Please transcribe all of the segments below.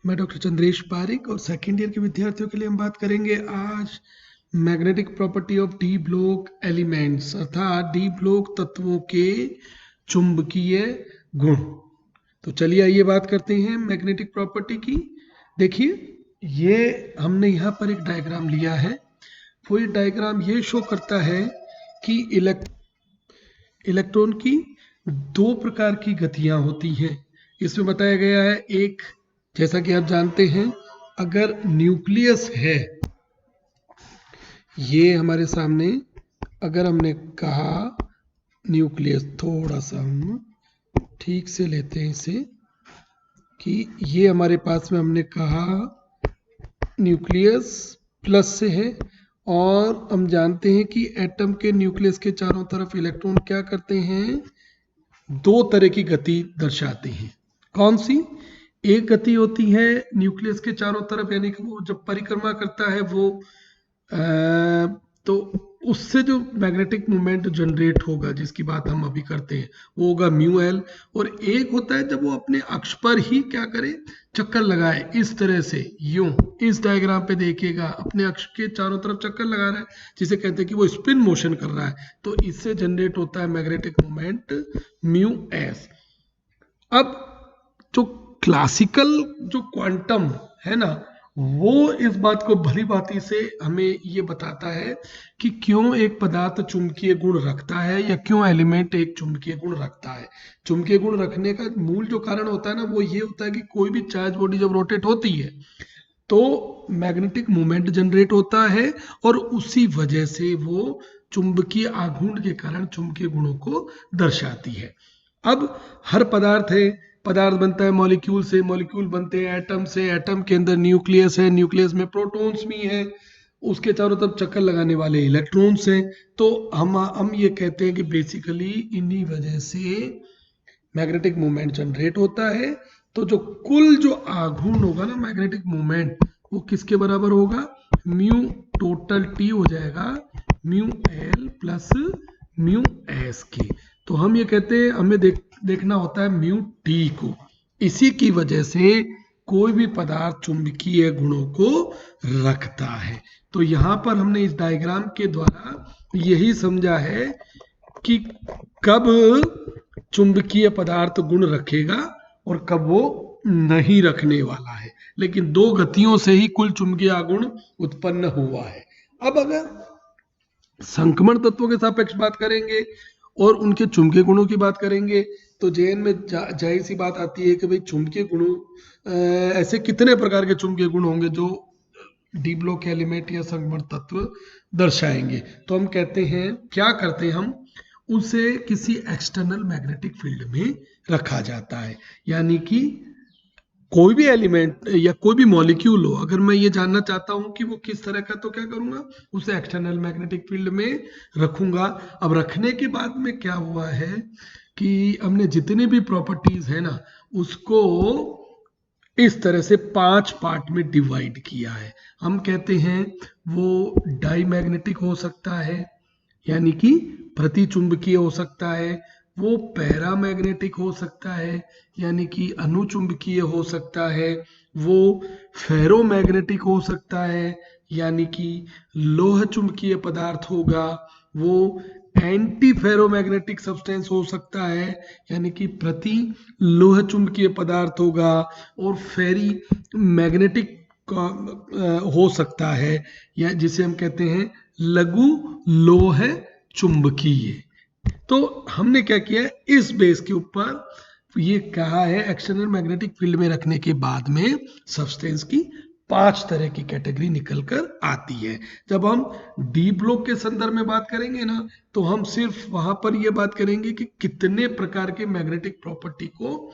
मैं डॉक्टर चंद्रेश पारिक और second year के विद्यार्थियों के लिए हम बात करेंगे आज magnetic property of D block elements अर्थात डी ब्लॉक तत्वों के चुंबकीय गुण। तो चलिए आइए बात करते हैं मैग्नेटिक प्रॉपर्टी की। देखिए ये हमने यहाँ पर एक डायग्राम लिया है। वो ये डायग्राम ये शो करता है कि इलेक्ट्रॉन की दो प्रकार की गतियां होती हैं। इसमें बताया गया है एक, जैसा कि आप जानते हैं, अगर न्यूक्लियस है, ये हमारे सामने अगर हमने कहा न्यूक्लियस, थोड़ा सा हम ठीक से लेते हैं इसे, कि ये हमारे पास में हमने कहा न्यूक्लियस प्लस से है और हम जानते हैं कि एटम के न्यूक्लियस के चारों तरफ इलेक्ट्रॉन क्या करते हैं, दो तरह की गति दर्शाते हैं। कौन सी? एक गति होती है न्यूक्लियस के चारों तरफ, यानी कि वो जब परिक्रमा करता है वो तो उससे जो मैग्नेटिक मोमेंट जनरेट होगा, जिसकी बात हम अभी करते हैं, वो होगा म्यू एल। और एक होता है जब वो अपने अक्ष पर ही क्या करे, चक्कर लगाए, इस तरह से, यूं इस डायग्राम पे देखिएगा अपने अक्ष के चारों तरफ चक्कर लगा रहा है, जिसे कहते हैं कि वो स्पिन मोशन कर रहा है, तो इससे जनरेट होता है मैग्नेटिक मोमेंट म्यू एस। अब जो क्लासिकल जो क्वांटम है ना, वो इस बात को भली भांति से हमें ये बताता है कि क्यों एक पदार्थ चुंबकीय गुण रखता है या क्यों एलिमेंट एक चुंबकीय गुण रखता है। चुंबकीय गुण रखने का मूल जो कारण होता है ना, वो ये होता है कि कोई भी चार्ज बॉडी जब रोटेट होती है तो मैग्नेटिक मोमेंट जनरेट होता है और उसी वजह से वो चुंबकीय आघूर्ण के कारण चुंबकीय गुणों को दर्शाती है। अब हर पदार्थ है, पदार्थ बनता है मॉलिक्यूल से, मॉलिक्यूल बनते हैं एटम से, एटम के अंदर न्यूक्लियस है, न्यूक्लियस में प्रोटॉन्स भी हैं, उसके चारों तरफ चक्कर लगाने वाले इलेक्ट्रॉन्स हैं। तो हम ये कहते हैं कि बेसिकली इन्हीं वजह से मैग्नेटिक मूवमेंट जनरेट होता है। तो जो कुल जो आघूर्ण होगा ना मैग्नेटिक मूवमेंट, वो किसके बराबर होगा, म्यू टोटल टी हो जाएगा mu L plus mu S की। तो हम ये कहते हैं हमें देखना होता है म्यू टी को। इसी की वजह से कोई भी पदार्थ चुंबकीय गुणों को रखता है। तो यहां पर हमने इस डायग्राम के द्वारा यही समझा है कि कब चुंबकीय पदार्थ गुण रखेगा और कब वो नहीं रखने वाला है, लेकिन दो गतियों से ही कुल चुंबकीय आघूर्ण उत्पन्न हुआ है। अब अगर संक्रमण तत्वों के सापेक्ष बात करेंगे और उनके चुंबकीय गुणों की बात करेंगे, तो जेएन में जाहिर सी बात आती है कि भाई चुंबकीय गुणों ऐसे कितने प्रकार के चुंबकीय गुण होंगे जो डी ब्लॉक एलिमेंट या संक्रमण तत्व दर्शाएंगे। तो हम कहते हैं, क्या करते हैं हम, उसे किसी एक्सटर्नल मैग्नेटिक फील्ड में रखा जाता है। यानी कि कोई भी एलिमेंट या कोई भी मॉलिक्यूल हो, अगर मैं ये जानना चाहता हूं कि वो किस तरह का, तो क्या करूंगा, उसे एक्सटर्नल मैग्नेटिक फील्ड में रखूंगा। अब रखने के बाद में क्या हुआ है कि हमने जितनी भी प्रॉपर्टीज है ना, उसको इस तरह से 5 पार्ट में डिवाइड किया है। हम कहते हैं वो डाई मैग्नेटिक हो सकता है, यानी कि प्रतिचुंबकीय हो सकता है, वो पैरामैग्नेटिक हो सकता है, यानी कि अनुचुंबकीय हो सकता है, वो फेरोमैग्नेटिक हो सकता है, यानी कि लोह चुंबकीय पदार्थ होगा, वो एंटी फेरोमैग्नेटिक सब्सटेंस हो सकता है, यानी कि प्रति लोह चुंबकीय पदार्थ होगा, और फेरी मैग्नेटिक हो सकता है, या जिसे हम कहते हैं लघु लोह चुंबकीय। तो हमने क्या किया, इस बेस के ऊपर ये कहा है एक्सटर्नल मैग्नेटिक फील्ड में रखने के बाद में सब्सटेंस की 5 तरह की कैटेगरी निकलकर आती है। जब हम डी ब्लॉक के संदर्भ में बात करेंगे ना, तो हम सिर्फ वहां पर ये बात करेंगे कि कितने प्रकार के मैग्नेटिक प्रॉपर्टी को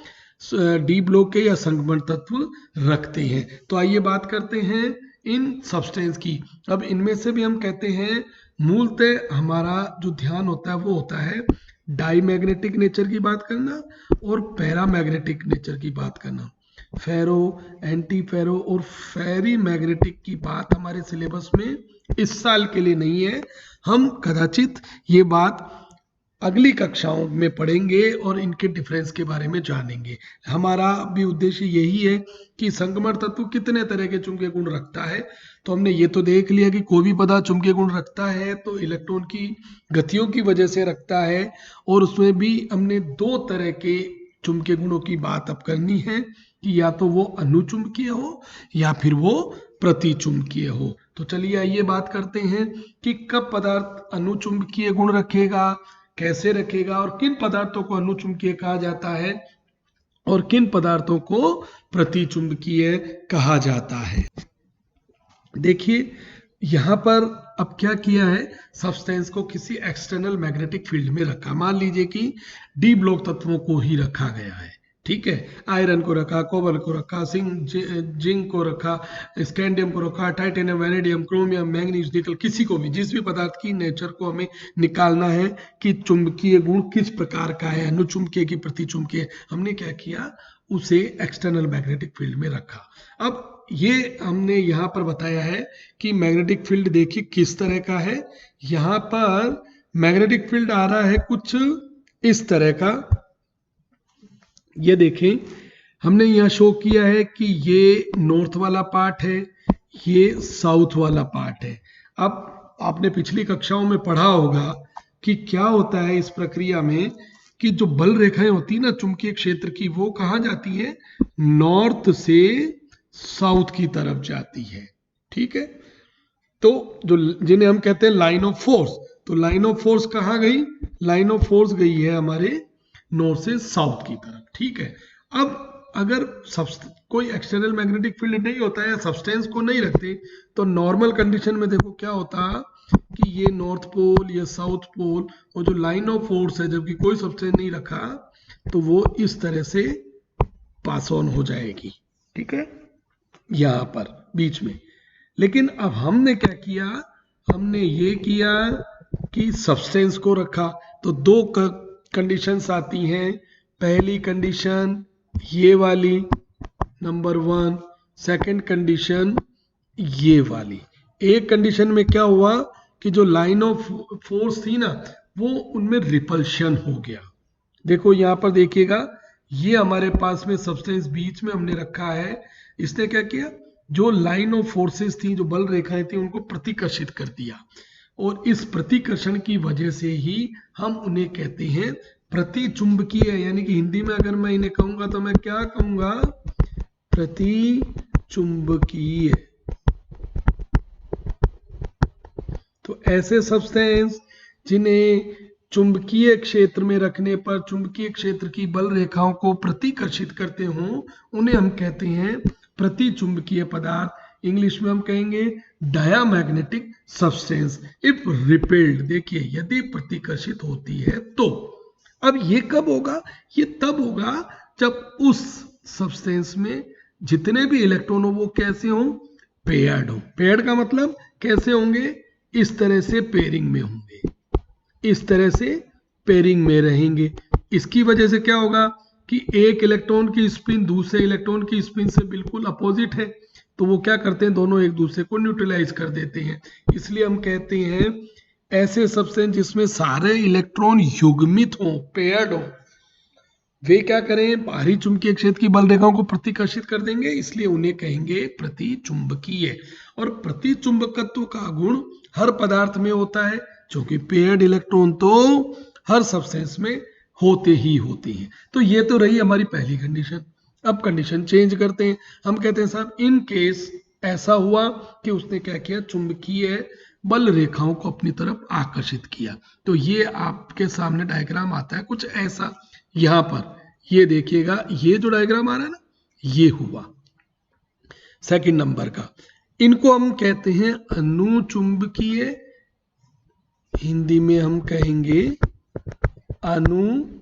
डी ब्लॉक के या संक्रमण तत्व रखते हैं। तो आइए बात करते हैं इन सब्सटेंस की। अब इनमें से भी हम कहते हैं मूलतः हमारा जो ध्यान होता है वो होता है डाई मैग्नेटिक नेचर की बात करना और पैरामैग्नेटिक नेचर की बात करना। फेरो, एंटी फेरो और फेरी मैग्नेटिक की बात हमारे सिलेबस में इस साल के लिए नहीं है। हम कदाचित ये बात अगली कक्षाओं में पढ़ेंगे और इनके डिफरेंस के बारे में जानेंगे। हमारा भी उद्देश्य यही है कि संगमर तत्व कितने तरह के चुंबकीय गुण रखता है। तो हमने ये तो देख लिया कि कोई भी पदार्थ चुंबकीय गुण रखता है तो इलेक्ट्रॉन की गतियों की वजह से रखता है, और उसमें भी हमने दो तरह के चुंबकीय गुणों की बात अब करनी है कि या तो वो अनुचुंबकीय हो या फिर वो प्रतिचुंबकीय हो। तो चलिए आइए बात करते हैं कि कब पदार्थ अनुचुंबकीय गुण रखेगा, कैसे रखेगा, और किन पदार्थों को अनुचुंबकीय कहा जाता है और किन पदार्थों को प्रतिचुंबकीय कहा जाता है। देखिए यहां पर अब क्या किया है, सब्सटेंस को किसी एक्सटर्नल मैग्नेटिक फील्ड में रखा। मान लीजिए कि डी ब्लॉक तत्वों को ही रखा गया है, ठीक है। आयरन को रखा, कोबल को रखा, जिंक को रखा, स्कैंडियम को रखा, टाइटेनियम, वैनेडियम, क्रोमियम, मैंगनीज, निकल, किसी को भी, जिस भी पदार्थ की नेचर को हमें निकालना है कि चुंबकीय गुण किस प्रकार का है, अनुचुंबकीय की प्रतिचुंबकीय, हमने क्या किया, उसे एक्सटर्नल मैग्नेटिक फील्ड में रखा। अब ये हमने यहाँ पर बताया है कि मैग्नेटिक फील्ड देखिए किस तरह का है। यहाँ पर मैग्नेटिक फील्ड आ रहा है कुछ इस तरह का, ये देखें हमने यहाँ शो किया है कि ये नॉर्थ वाला पार्ट है, ये साउथ वाला पार्ट है। अब आपने पिछली कक्षाओं में पढ़ा होगा कि क्या होता है इस प्रक्रिया में कि जो बल रेखाएं होती है ना चुंबकीय क्षेत्र की, वो कहाँ जाती है, नॉर्थ से साउथ की तरफ जाती है, ठीक है। तो जो जिन्हें हम कहते हैं लाइन ऑफ फोर्स, तो लाइन ऑफ फोर्स कहाँ गई, लाइन ऑफ फोर्स गई है हमारे नॉर्थ से साउथ की तरफ, ठीक है। अब अगर कोई एक्सटर्नल मैग्नेटिक फील्ड नहीं होता है, सब्सटेंस को नहीं रखते, तो नॉर्मल कंडीशन में देखो क्या होता कि ये नॉर्थ पोल, ये साउथ पोल, और जो लाइन ऑफ फोर्स है जबकि कोई सब्सटेंस नहीं रखा तो वो इस तरह से पास ऑन हो जाएगी, ठीक है, यहां पर बीच में। लेकिन अब हमने क्या किया, हमने ये किया कि सब्सटेंस को रखा। तो दो कंडीशंस आती हैं। पहली कंडीशन ये वाली, नंबर 1, सेकंड कंडीशन ये वाली। एक कंडीशन में क्या हुआ कि जो लाइन ऑफ फोर्स थी ना, वो उनमें रिपल्शन हो गया। देखो यहां पर देखिएगा, ये हमारे पास में सब्सटेंस बीच में हमने रखा है, इसने क्या किया, जो लाइन ऑफ फोर्सेस थी, जो बल रेखाएं थी, उनको प्रतिकर्षित कर दिया, और इस प्रतिकर्षण की वजह से ही हम उन्हें कहते हैं प्रतिचुंबकीय। यानी कि हिंदी में अगर मैं इन्हें कहूंगा तो मैं क्या कहूंगा, प्रतिचुंबकीय। तो ऐसे सब्सटेंस जिन्हें चुंबकीय क्षेत्र में रखने पर चुंबकीय क्षेत्र की बल रेखाओं को प्रतिकर्षित करते हों, उन्हें हम कहते हैं प्रतिचुंबकीय पदार्थ। इंग्लिश में हम कहेंगे डायामैग्नेटिक सब्सटेंस इफ रिपेल्ड। देखिए यदि प्रतिकर्षित होती है तो। अब ये कब होगा, ये तब होगा जब उस सब्सटेंस में जितने भी इलेक्ट्रॉन हो वो कैसे हों, पेयर्ड हो। पेयर्ड का मतलब कैसे होंगे, इस तरह से पेयरिंग में होंगे, इस तरह से पेयरिंग में रहेंगे। इसकी वजह से क्या होगा कि एक इलेक्ट्रॉन की स्पिन दूसरे इलेक्ट्रॉन की स्पिन से बिल्कुल अपोजिट है, तो वो क्या करते हैं, दोनों एक दूसरे को न्यूट्रलाइज कर देते हैं। इसलिए हम कहते हैं ऐसे सब्सटेंस जिसमें सारे इलेक्ट्रॉन युग्मित हों, पेयर्ड हो, वे क्या करें, बाहरी चुंबकीय क्षेत्र की बल रेखाओं को प्रतिकर्षित कर देंगे, इसलिए उन्हें कहेंगे प्रतिचुंबकीय। और प्रतिचुंबकत्व का गुण हर पदार्थ में होता है, क्योंकि पेयर्ड इलेक्ट्रॉन तो हर सब्सटेंस में होते ही होते हैं। तो ये तो रही हमारी पहली कंडीशन। अब कंडीशन चेंज करते हैं, हम कहते हैं साहब इन केस ऐसा हुआ कि उसने क्या किया, चुंबकीय बल रेखाओं को अपनी तरफ आकर्षित किया। तो ये आपके सामने डायग्राम आता है कुछ ऐसा। यहां पर ये देखिएगा, ये जो डायग्राम आ रहा है ना, ये हुआ सेकंड नंबर का। इनको हम कहते हैं अनुचुंबकीय, हिंदी में हम कहेंगे अनुचुंबकीय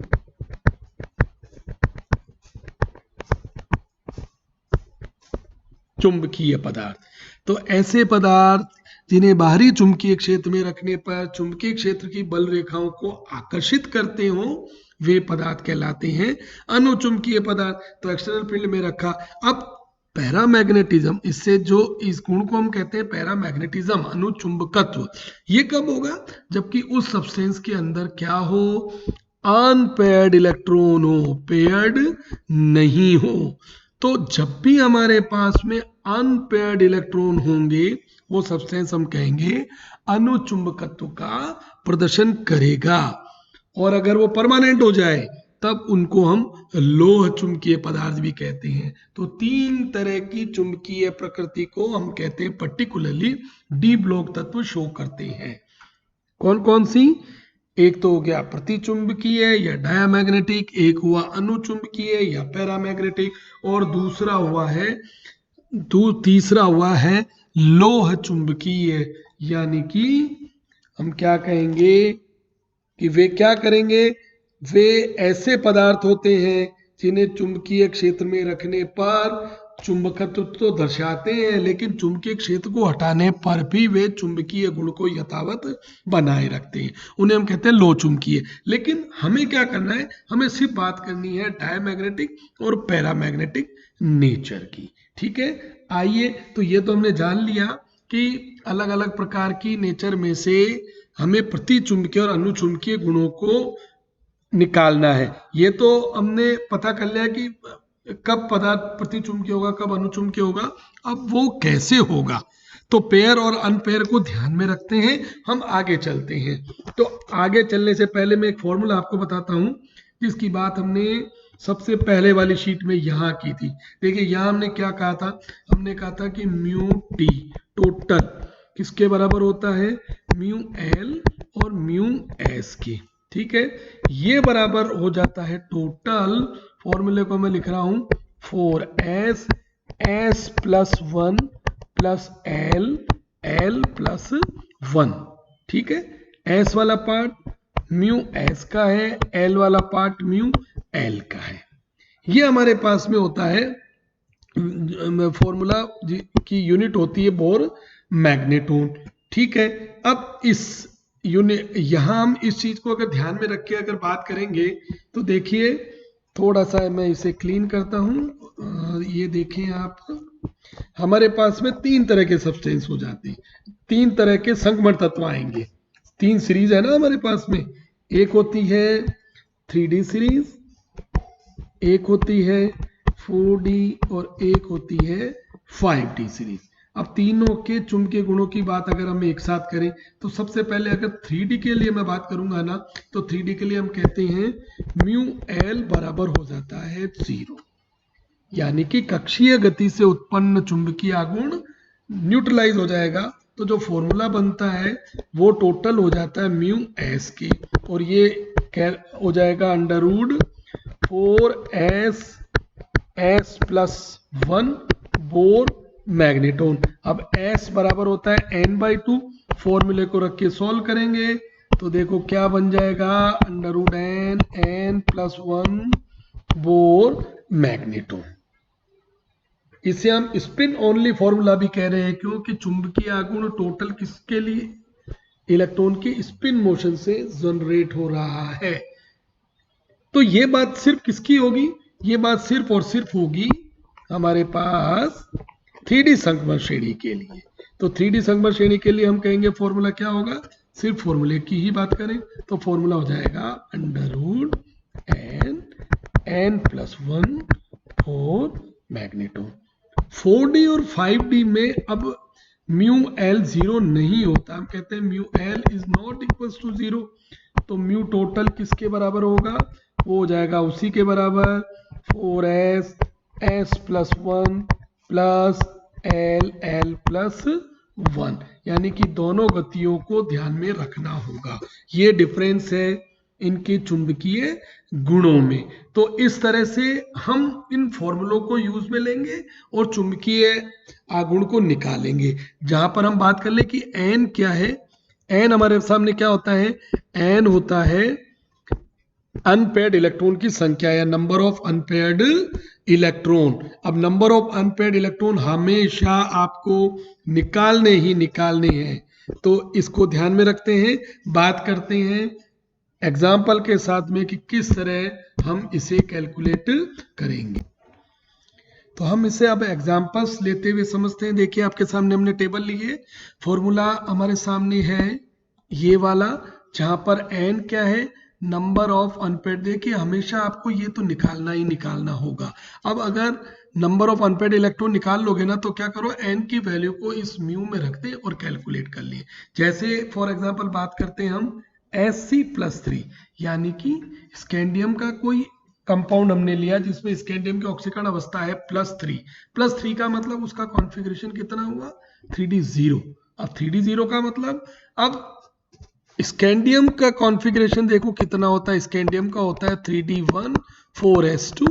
पदार्थ। तो ऐसे पदार्थ जिन्हें बाहरी चुंबकीय क्षेत्र में रखने पर चुंबकीय क्षेत्र की बल रेखाओं को आकर्षित करते हो, वे पदार्थ कहलाते हैं अनुचुंबकीय पदार्थ। तो एक्सटर्नल फील्ड में रखा। अब पैरामैग्नेटिज्म, इससे जो इस गुण को हम कहते हैं पैरामैग्नेटिज्म, अनुचुंबकत्व, ये कब होगा? जबकि उस सब्सटेंस के अंदर क्या हो? अनपेयर्ड इलेक्ट्रॉन हो, पेयर्ड नहीं हो। तो जब भी हमारे पास में अनपेयर्ड इलेक्ट्रॉन होंगे, वो सब्सटेंस हम कहेंगे अनुचुंबकत्व का प्रदर्शन करेगा। और अगर वो परमानेंट हो जाए तब उनको हम लोह चुंबकीय पदार्थ भी कहते हैं। तो 3 तरह की चुंबकीय प्रकृति को हम कहते हैं, पर्टिकुलरली डी ब्लॉक तत्व शो करते हैं। कौन कौन सी? एक तो हो गया प्रतिचुंबकीय या डायामैग्नेटिक, एक हुआ अनुचुंबकीय या पैरामैग्नेटिक, और तीसरा हुआ है लोह चुंबकीय। यानी कि हम क्या कहेंगे कि वे क्या करेंगे? वे ऐसे पदार्थ होते हैं जिन्हें चुंबकीय क्षेत्र में रखने पर चुंबकत्व तो दर्शाते हैं, लेकिन चुंबकीय क्षेत्र को हटाने पर भी वे चुंबकीय गुण को यथावत बनाए रखते हैं। उन्हें हम कहते हैं लो चुंबकीय। लेकिन हमें क्या करना है? हमें सिर्फ बात करनी है डायमैग्नेटिक और पैरामैग्नेटिक नेचर की। ठीक है, आइए, तो ये तो हमने जान लिया कि अलग अलग प्रकार की नेचर में से हमें प्रतिचुंबकीय और अनुचुंबकीय गुणों को निकालना है। ये तो हमने पता कर लिया कि कब पदार्थ प्रतिचुंबकीय होगा, कब अनुचुंबकीय होगा। अब वो कैसे होगा, तो पेयर और अनपेयर को ध्यान में रखते हैं, हम आगे चलते हैं। तो आगे चलने से पहले मैं एक फॉर्मूला आपको बताता हूं, जिसकी बात हमने सबसे पहले वाली शीट में यहाँ की थी। देखिए यहाँ हमने क्या कहा था? हमने कहा था कि म्यू टी टोटल किसके बराबर होता है? म्यू एल और म्यू एस की। ठीक है, ये बराबर हो जाता है टोटल, फॉर्मूले को मैं लिख रहा हूं 4s s plus 1 plus L plus 1। ठीक है, s वाला पार्ट म्यू s का है, l वाला पार्ट म्यू l का है। ये हमारे पास में होता है फॉर्मूला की यूनिट होती है बोर मैग्नेटोन। ठीक है, अब इस यूनिट यहां हम इस चीज को अगर ध्यान में रख के अगर बात करेंगे तो देखिए, थोड़ा सा मैं इसे क्लीन करता हूं। ये देखें आप, हमारे पास में 3 तरह के सब्सटेंस हो जाते हैं, 3 तरह के संगमर तत्व आएंगे। 3 सीरीज है ना हमारे पास में, एक होती है 3D सीरीज, एक होती है 4D और एक होती है 5D सीरीज। अब तीनों के चुंबकीय गुणों की बात अगर हम एक साथ करें तो सबसे पहले अगर 3D के लिए मैं बात करूंगा ना, तो 3D के लिए हम कहते हैं म्यू एल बराबर हो जाता है 0, यानी कि कक्षीय गति से उत्पन्न चुंबकीय आघूर्ण न्यूट्रलाइज हो जाएगा। तो जो फॉर्मूला बनता है वो टोटल हो जाता है म्यू एस की, और ये हो जाएगा under root 4s s plus 1 Bohr magneton. अब s बराबर होता है n/2, फॉर्मूले को रख के सॉल्व करेंगे तो देखो क्या बन जाएगा, under root n plus 1 Bohr magneton. इसे हम स्पिन ओनली फॉर्मूला भी कह रहे हैं, क्योंकि चुंबकीय आघूर्ण टोटल किसके लिए? इलेक्ट्रॉन की स्पिन मोशन से जनरेट हो रहा है। तो ये बात सिर्फ किसकी होगी? ये बात सिर्फ और सिर्फ होगी हमारे पास 3D संगमर श्रेणी के लिए। तो 3D संगमर श्रेणी के लिए हम कहेंगे फॉर्मूला क्या होगा? सिर्फ फॉर्मूले की ही बात करें तो फॉर्मूला हो जाएगा under root n plus 1 four magneton. 4D और 5D में अब म्यू एल 0 नहीं होता, हम कहते हैं mu l is not equal to 0। तो म्यू टोटल किसके बराबर होगा? वो हो जाएगा उसी के बराबर 4s s plus 1 plus L plus 1, यानी कि दोनों गतियों को ध्यान में रखना होगा। ये डिफरेंस है इनके चुंबकीय गुणों में। तो इस तरह से हम इन फॉर्मूलों को यूज में लेंगे और चुंबकीय आघूर्ण को निकालेंगे। जहां पर हम बात कर ले कि n क्या है, n हमारे सामने क्या होता है? n होता है अनपेयर्ड इलेक्ट्रॉन की संख्या या नंबर ऑफ अनपेयर्ड इलेक्ट्रॉन। अब नंबर ऑफ अनपेयर्ड इलेक्ट्रॉन हमेशा आपको निकालने हैं, तो इसको ध्यान में रखते हैं। बात करते हैं एग्जाम्पल के साथ में कि किस तरह हम इसे कैलकुलेट करेंगे। तो हम इसे अब एग्जांपल्स लेते हुए समझते हैं। देखिए आपके सामने हमने टेबल ली है, फॉर्मूला हमारे सामने है ये वाला, जहां पर n क्या है, नंबर ऑफ अनपेड। देखिए हमेशा आपको ये तो निकालना ही निकालना होगा। अब अगर नंबर ऑफ अनपेड इलेक्ट्रॉन निकाल लोगे ना, तो क्या करो, n की वैल्यू को इस म्यू में रख दे और कैलकुलेट कर लिए। जैसे फॉर एग्जांपल बात करते हैं हम Sc+3, यानी कि स्कैंडियम का कोई कंपाउंड हमने लिया जिसमें स्कैंडियम की ऑक्सीकरण अवस्था है +3। +3 का मतलब उसका कॉन्फ़िगरेशन कितना हुआ, 3d0। अब 3d0 का मतलब, अब स्कैंडियम का कॉन्फ़िगरेशन देखो कितना होता है, स्कैंडियम का होता है 3d1 4s2।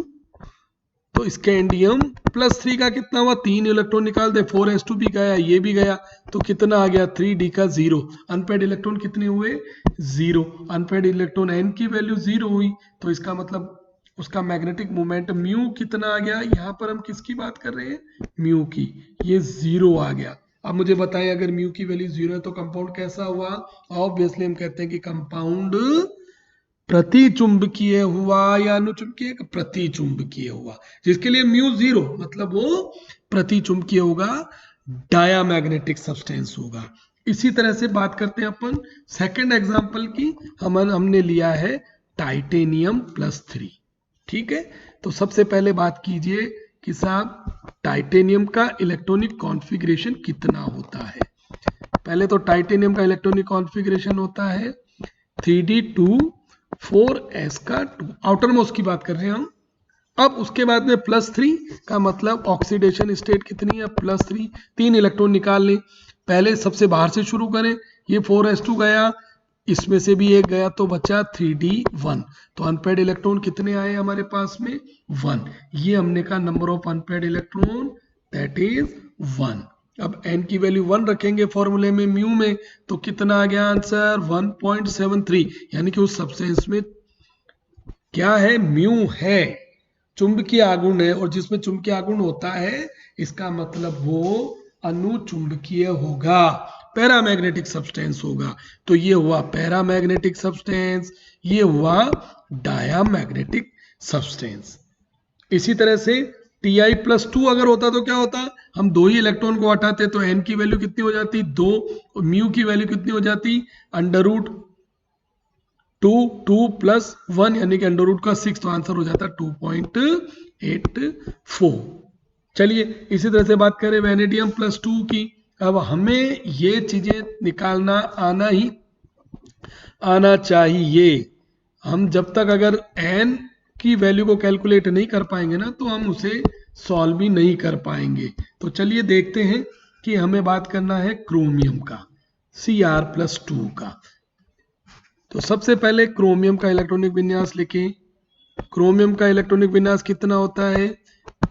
तो स्कैंडियम +3 का कितना हुआ, 3 इलेक्ट्रॉन निकाल दे, 4s2 भी गया, ये भी गया, तो कितना आ गया, 3d का 0। अनपेड इलेक्ट्रॉन कितने हुए, 0। अनपेड इलेक्ट्रॉन n की वैल्यू 0 हुई, तो इसका मतलब उसका मैग्नेटिक मोमेंट म्यू कितना आ गया, यहाँ पर हम किसकी बात कर रहे हैं, म्यू की, ये 0 आ गया। अब मुझे बताएं, अगर म्यू की वैल्यू 0 है तो कंपाउंड कैसा हुआ। ऑब्वियसली हम कहते हैं कि कंपाउंड प्रतिचुंबकीय हुआ या अनुचुंबकीय, प्रतिचुंबकीय हुआ, जिसके लिए म्यू 0 मतलब वो प्रतिचुंबकीय होगा, डायामैग्नेटिक सब्सटेंस होगा। इसी तरह से बात करते हैं अपन सेकंड एग्जांपल की। हमने लिया है टाइटेनियम +3। ठीक है, तो सबसे पहले बात कीजिए कि साहब टाइटेनियम का इलेक्ट्रॉनिक कॉन्फ़िगरेशन कितना होता है। पहले तो टाइटेनियम का इलेक्ट्रॉनिक कॉन्फ़िगरेशन होता है 3d2 4s का 2, आउटर मोस्ट की बात कर रहे हैं हम। अब उसके बाद में +3 का मतलब ऑक्सीडेशन स्टेट कितनी है, +3, 3 इलेक्ट्रॉन निकाल लें। पहले सबसे बाहर से शुरू करें, ये 4s2 गया, इसमें से भी एक गया, तो बचा 3d1। तो अनपेड इलेक्ट्रॉन कितने आए हमारे पास में, 1। ये हमने कहा number of unpaired electron, that is 1। अब n की वैल्यू 1 रखेंगे फॉर्मूले में म्यू में, तो कितना आ गया आंसर, 1.73। यानी कि उस सब्सटेंस में क्या है, म्यू है, चुंबकीय आघूर्ण है, और जिसमें चुंबकीय आघूर्ण होता है इसका मतलब वो अनुचुंबकीय होगा, पैरामैग्नेटिक सब्सटेंस होगा। तो ये हुआ पैरामैग्नेटिक सब्सटेंस, ये हुआ डायामैग्नेटिक सब्सटेंस। इसी तरह से Ti+2 अगर होता तो क्या होता, हम 2 ही इलेक्ट्रॉन को हटाते, तो n की वैल्यू कितनी हो जाती, 2, और म्यू की वैल्यू कितनी हो जाती, √2 + 1 यानी कि √6, तो आंसर हो जाता 2.84। चलिए इसी तरह से बात करें वेनेडियम +2 की। अब हमें ये चीजें निकालना आना चाहिए। हम जब तक अगर n की वैल्यू को कैलकुलेट नहीं कर पाएंगे ना, तो हम उसे सॉल्व भी नहीं कर पाएंगे। तो चलिए देखते हैं कि हमें बात करना है क्रोमियम का, Cr+2 का। तो सबसे पहले क्रोमियम का इलेक्ट्रॉनिक विन्यास लिखें। क्रोमियम का इलेक्ट्रॉनिक विन्यास कितना होता है,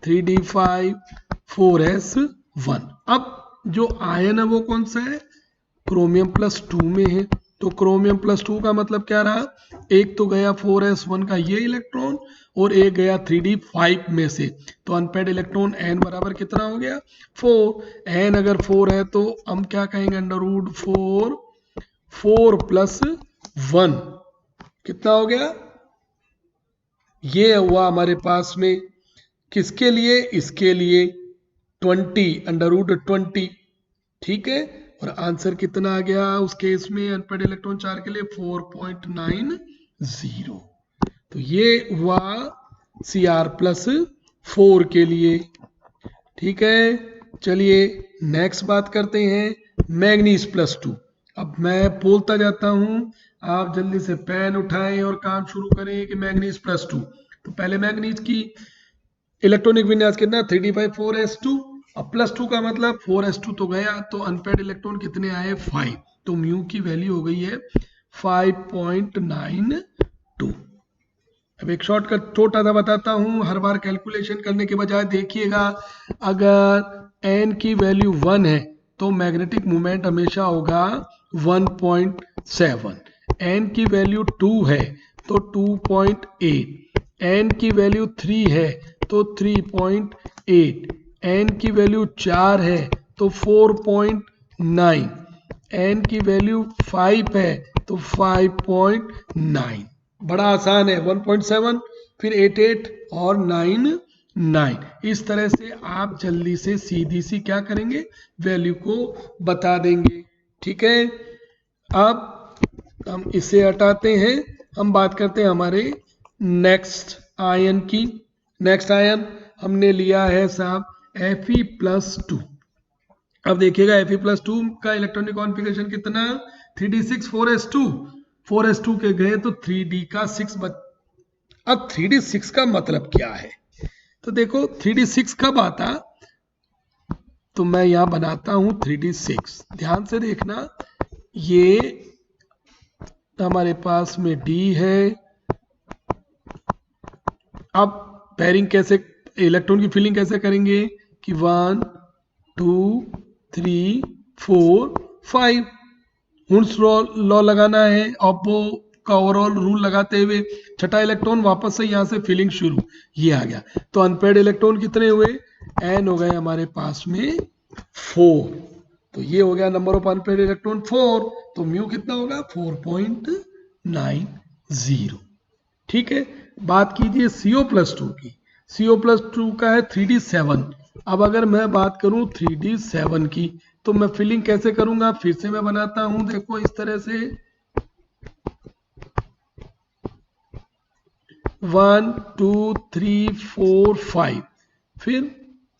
3d5 4s1। अब जो आयन है वो कौन सा है, क्रोमियम +2 में है। तो क्रोमियम +2 का मतलब क्या रहा, एक तो गया 4s1 का ये इलेक्ट्रॉन, और एक गया 3d5 में से। तो अनपेड इलेक्ट्रॉन n बराबर कितना हो गया, 4। n अगर 4 है तो हम क्या कहेंगे, √4, 4 + 1 कितना हो गया, ये हुआ हमारे पास में किसके लिए, इसके लिए 20, √20। ठीक है, और आंसर कितना आ गया उस केस में, अनपेड इलेक्ट्रॉन 4 के लिए 4.90। तो ये हुआ Cr+4 के लिए। ठीक है, चलिए नेक्स्ट बात करते हैं मैग्नीज +2। अब मैं बोलता जाता हूं, आप जल्दी से पेन उठाएं और काम शुरू करें कि मैग्नीज +2। तो पहले मैग्नीज की इलेक्ट्रॉनिक विन्यास कितना, 3d5 4s2। अब +2 का मतलब 4s2 तो गया, तो अनपेड इलेक्ट्रॉन कितने आए, 5। तो म्यू की वैल्यू हो गई है 5.92। अब एक शॉर्टकट छोटा सा बताता हूं, हर बार कैलकुलेशन करने के बजाय देखिएगा, अगर n की वैल्यू 1 है तो मैग्नेटिक मोमेंट हमेशा होगा 1.7। n की वैल्यू 2 है तो 2.8, n की वैल्यू 3 है तो 3.8, n की वैल्यू 4 है तो 4.9, n की वैल्यू 5 है तो 5.9। बड़ा आसान है, 1.7 फिर 88 और 9 9। इस तरह से आप जल्दी से सीधी सी क्या करेंगे, वैल्यू को बता देंगे। ठीक है, अब हम इसे हटाते हैं, हम बात करते हैं हमारे नेक्स्ट आयन की। नेक्स्ट आयन हमने लिया है साहब Fe+2। अब देखिएगा Fe+2 का इलेक्ट्रॉनिक कॉन्फ़िगरेशन कितना, 3d6 4s2। 4s2 के गए तो 3d का 6 अब 3d6 का मतलब क्या है, तो देखो 3d6 कब आता, तो मैं यहां बनाता हूं 3d6, ध्यान से देखना। ये हमारे पास में d है। अब पेयरिंग कैसे, इलेक्ट्रॉन की फिलिंग कैसे करेंगे कि 1 2 3 4 5 हुन्स लॉ लगाना है, ऑप्पो का ओवरऑल रूल लगाते हुए छठा इलेक्ट्रॉन वापस से यहां से फिलिंग शुरू, ये आ गया। तो अनपेयर्ड इलेक्ट्रॉन कितने हुए, n हो गए हमारे पास में 4। तो ये हो गया नंबर ऑफ अनपेयर्ड इलेक्ट्रॉन 4, तो म्यू कितना होगा 4.90। ठीक है, बात कीजिए CO+2 की। CO+2 का है 3d7। अब अगर मैं बात करूं 3d7 की, तो मैं फिलिंग कैसे करूंगा, फिर से मैं बनाता हूं, देखो इस तरह से 1 2 3 4 5 फिर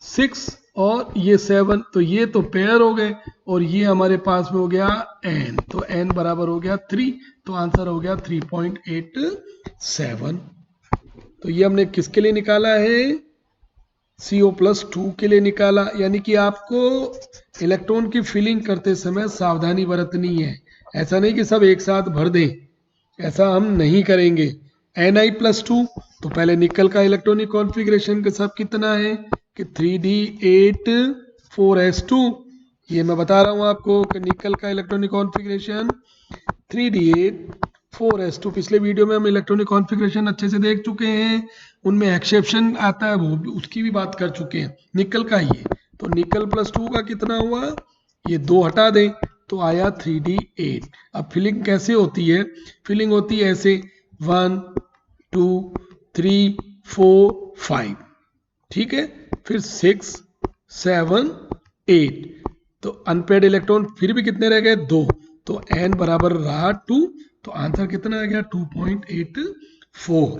6 और ये 7, तो ये तो पेयर हो गए, और ये हमारे पास में हो गया n, तो n बराबर हो गया 3, तो आंसर हो गया 3.87। तो ये हमने किसके लिए निकाला है, CO+2 के लिए निकाला। यानी कि आपको इलेक्ट्रॉन की फिलिंग करते समय सावधानी बरतनी है, ऐसा नहीं कि सब एक साथ भर दें, ऐसा हम नहीं करेंगे। Ni+2, तो पहले निकल का इलेक्ट्रॉनिक कॉन्फ़िगरेशन के सब कितना है कि 3d8 4s2। ये मैं बता रहा हूं आपको कि निकल का इलेक्ट्रॉनिक कॉन्फ़िगरेशन 3d8 4s2। पिछले वीडियो में हम इलेक्ट्रॉनिक कॉन्फ़िगरेशन अच्छे से देख चुके हैं, उनमें एक्सेप्शन आता है वो उसकी भी बात कर चुके हैं। निकल का ये, तो निकल+2 का कितना हुआ, ये 2 हटा दें तो आया 3d8। अब फिलिंग कैसे होती है, फिलिंग होती है ऐसे 1 2 3 4 5, ठीक है, फिर 6 7 8, तो अनपेड इलेक्ट्रॉन फिर भी कितने रह गए 2, तो n बराबर रहा 2, तो आंसर कितना आ गया 2.84।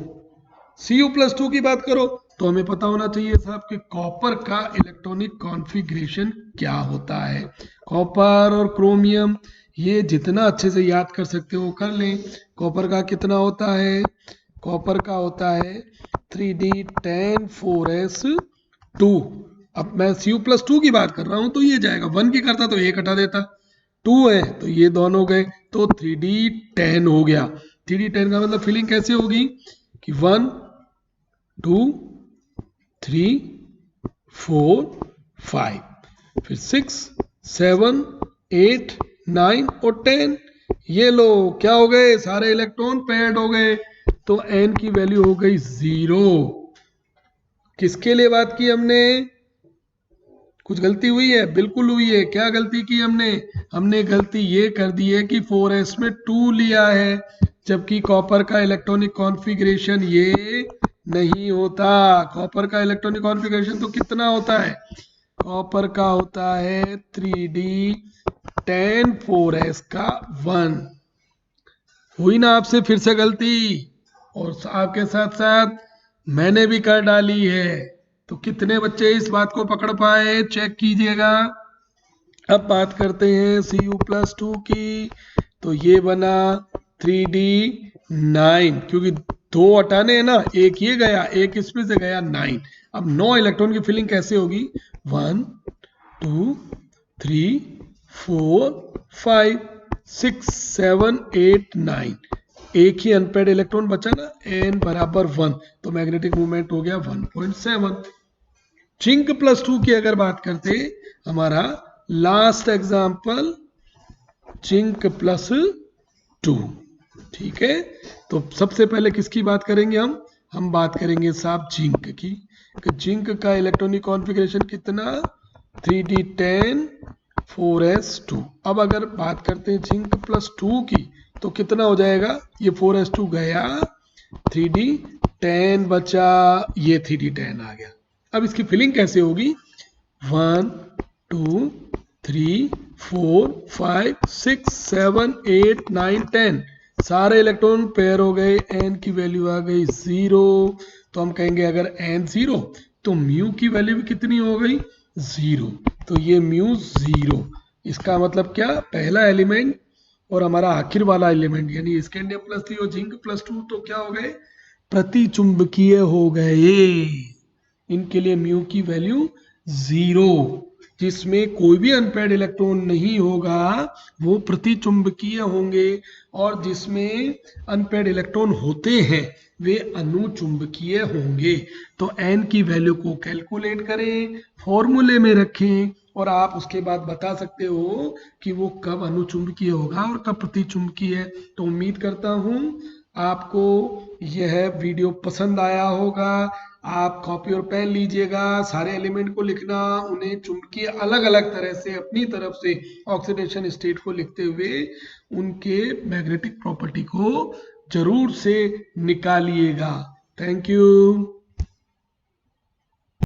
Cu+2 की बात करो तो हमें पता होना चाहिए साहब कि कॉपर का इलेक्ट्रॉनिक कॉन्फ़िगरेशन क्या होता है। कॉपर और क्रोमियम ये जितना अच्छे से याद कर सकते हो कर लें। कॉपर का कितना होता है, कॉपर का होता है 3d10 4s2। अब मैं Cu+2 की बात कर रहा हूं तो ये जाएगा, 1 की करता तो 1 हटा देता, 2 है तो ये दोनों गए, तो 3d10 हो गया। 3d10 का मतलब फिलिंग कैसे होगी कि 1 2 3 4 5 फिर 6 7 8 9 और 10, ये लो क्या हो गए, सारे इलेक्ट्रॉन पेयर्ड हो गए, तो n की वैल्यू हो गई 0। किसके लिए बात की हमने, कुछ गलती हुई है, बिल्कुल हुई है। क्या गलती की हमने, हमने गलती ये कर दी है कि 4s में 2 लिया है, जबकि कॉपर का इलेक्ट्रॉनिक कॉन्फ़िगरेशन ये नहीं होता। कॉपर का इलेक्ट्रॉनिक कॉन्फ़िगरेशन तो कितना होता है, कॉपर का होता है 3d10 4s का 1। हुई ना आपसे फिर से गलती, और आपके साथ साथ मैंने भी कर डाली है। तो कितने बच्चे इस बात को पकड़ पाए, चेक कीजिएगा। अब बात करते हैं Cu+2 की, तो ये बना 3d9, क्योंकि 2 हटाने हैं ना, एक ये गया एक इसमें से गया 9। अब 9 इलेक्ट्रॉन की फिलिंग कैसे होगी, 1 2 3 4 5 6 7 8 9, एक ही अनपेड इलेक्ट्रॉन बचा ना, n बराबर 1, तो मैग्नेटिक मूवमेंट हो गया 1.7। जिंक+2 की अगर बात करते, हमारा लास्ट एग्जाम्पल जिंक+2, ठीक है। तो सबसे पहले किसकी बात करेंगे हम बात करेंगे साहब जिंक की। जिंक का इलेक्ट्रॉनिक कॉन्फ़िगरेशन कितना, 3d10 4s2। अब अगर बात करते हैं जिंक+2 की, तो कितना हो जाएगा, ये 4s2 गया, 3d10 बचा, ये 3d10 आ गया। अब इसकी फिलिंग कैसे होगी? 1 2 3 4 5 6 7 8 9 10 सारे इलेक्ट्रॉन पेयर हो गए, n की वैल्यू आ गई 0। तो हम कहेंगे अगर n 0 तो म्यू की वैल्यू भी कितनी हो गई? 0। तो ये म्यू 0, इसका मतलब क्या? पहला एलिमेंट और हमारा आखिर वाला एलिमेंट यानी स्कैंडियम प्लस 3 और जिंक प्लस 2 तो क्या हो गए? प्रतिचुंबकीय हो गए। इनके लिए म्यू की वैल्यू 0। जिसमें कोई भी अनपेयर्ड इलेक्ट्रॉन नहीं होगा वो प्रतिचुंबकीय होंगे, और जिसमें अनपेयर्ड इलेक्ट्रॉन होते हैं वे अनुचुंबकीय होंगे। तो n की वैल्यू को कैलकुलेट करें, फॉर्मूले में रखें, और आप उसके बाद बता सकते हो कि वो कब अनुचुंबकीय होगा और कब प्रतिचुंबकीय है। तो उम्मीद करता हूं आपको यह वीडियो पसंद आया होगा। आप कॉपी और पेन लीजिएगा, सारे एलिमेंट को लिखना, उन्हें चुंबकीय अलग अलग तरह से अपनी तरफ से ऑक्सीडेशन स्टेट को लिखते हुए उनके मैग्नेटिक प्रॉपर्टी को जरूर से निकालिएगा। Thank you.